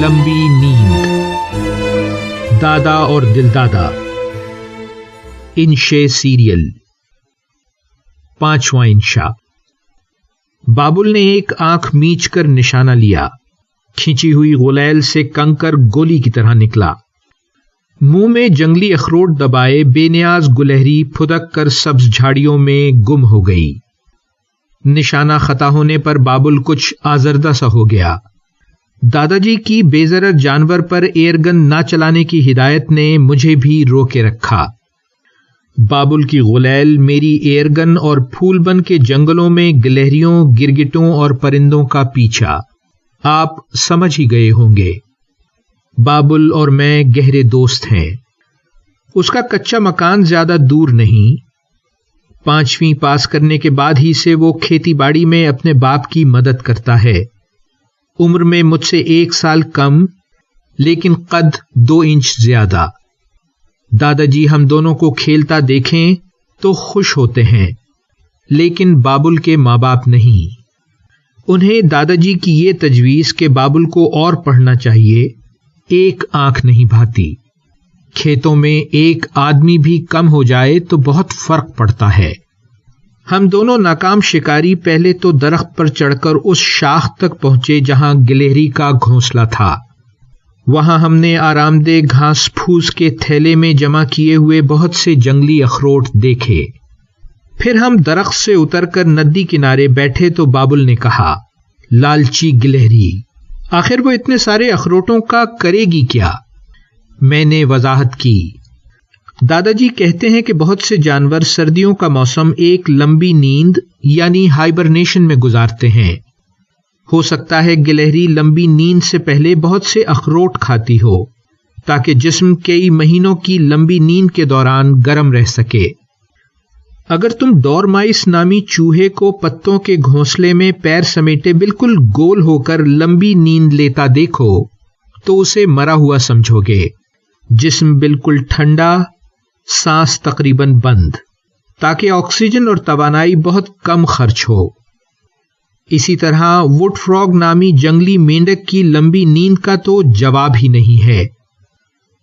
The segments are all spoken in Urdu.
لمبی نیند، دادا اور دلدادا، انشے سیریل، 5واں انشا۔ بابل نے ایک آنکھ میچ کر نشانہ لیا، کھینچی ہوئی غلیل سے کنکر گولی کی طرح نکلا۔ منہ میں جنگلی اخروٹ دبائے بے نیاز گلہری پھدک کر سبز جھاڑیوں میں گم ہو گئی۔ نشانہ خطا ہونے پر بابل کچھ آزردہ سا ہو گیا۔ دادا جی کی بے ضرر جانور پر ایئر گن نہ چلانے کی ہدایت نے مجھے بھی رو کے رکھا۔ بابل کی غلیل میری ایئر گن اور پھول بن کے جنگلوں میں گلہریوں، گرگٹوں اور پرندوں کا پیچھا، آپ سمجھ ہی گئے ہوں گے۔ بابل اور میں گہرے دوست ہیں۔ اس کا کچا مکان زیادہ دور نہیں۔ 5ویں پاس کرنے کے بعد ہی سے وہ کھیتی باڑی میں اپنے باپ کی مدد کرتا ہے۔ عمر میں مجھ سے 1 سال کم، لیکن قد 2 انچ زیادہ۔ دادا جی ہم دونوں کو کھیلتا دیکھیں تو خوش ہوتے ہیں، لیکن بابل کے ماں باپ نہیں۔ انہیں دادا جی کی یہ تجویز کہ بابل کو اور پڑھنا چاہیے، ایک آنکھ نہیں بھاتی۔ کھیتوں میں ایک آدمی بھی کم ہو جائے تو بہت فرق پڑتا ہے۔ ہم دونوں ناکام شکاری پہلے تو درخت پر چڑھ کر اس شاخ تک پہنچے جہاں گلہری کا گھونسلہ تھا۔ وہاں ہم نے آرام دہ گھاس پھوس کے تھیلے میں جمع کیے ہوئے بہت سے جنگلی اخروٹ دیکھے۔ پھر ہم درخت سے اتر کر ندی کنارے بیٹھے تو بابل نے کہا، لالچی گلہری، آخر وہ اتنے سارے اخروٹوں کا کرے گی کیا؟ میں نے وضاحت کی، دادا جی کہتے ہیں کہ بہت سے جانور سردیوں کا موسم ایک لمبی نیند یعنی ہائبرنیشن میں گزارتے ہیں۔ ہو سکتا ہے گلہری لمبی نیند سے پہلے بہت سے اخروٹ کھاتی ہو تاکہ جسم کئی مہینوں کی لمبی نیند کے دوران گرم رہ سکے۔ اگر تم ڈورمائس نامی چوہے کو پتوں کے گھونسلے میں پیر سمیٹے بالکل گول ہو کر لمبی نیند لیتا دیکھو تو اسے مرا ہوا سمجھو گے۔ جسم بالکل ٹھنڈا، سانس تقریباً بند، تاکہ آکسیجن اور توانائی بہت کم خرچ ہو۔ اسی طرح ووڈ فراگ نامی جنگلی مینڈک کی لمبی نیند کا تو جواب ہی نہیں ہے۔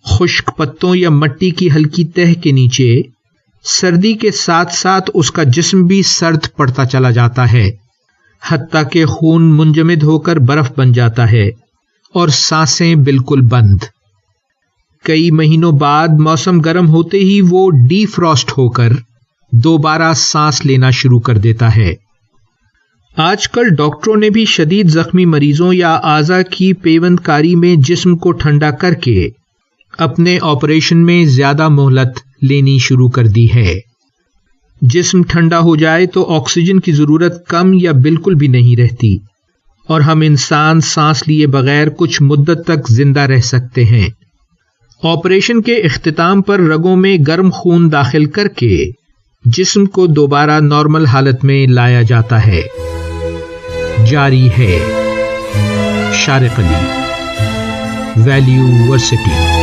خشک پتوں یا مٹی کی ہلکی تہ کے نیچے سردی کے ساتھ ساتھ اس کا جسم بھی سرد پڑتا چلا جاتا ہے، حتیٰ کہ خون منجمد ہو کر برف بن جاتا ہے اور سانسیں بالکل بند۔ کئی مہینوں بعد موسم گرم ہوتے ہی وہ ڈی فراسٹ ہو کر دوبارہ سانس لینا شروع کر دیتا ہے۔ آج کل ڈاکٹروں نے بھی شدید زخمی مریضوں یا اعضاء کی پیوند کاری میں جسم کو ٹھنڈا کر کے اپنے آپریشن میں زیادہ مہلت لینی شروع کر دی ہے۔ جسم ٹھنڈا ہو جائے تو آکسیجن کی ضرورت کم یا بالکل بھی نہیں رہتی، اور ہم انسان سانس لیے بغیر کچھ مدت تک زندہ رہ سکتے ہیں۔ آپریشن کے اختتام پر رگوں میں گرم خون داخل کر کے جسم کو دوبارہ نارمل حالت میں لایا جاتا ہے۔ جاری ہے۔ شارق علی، ویلیو ورسٹی۔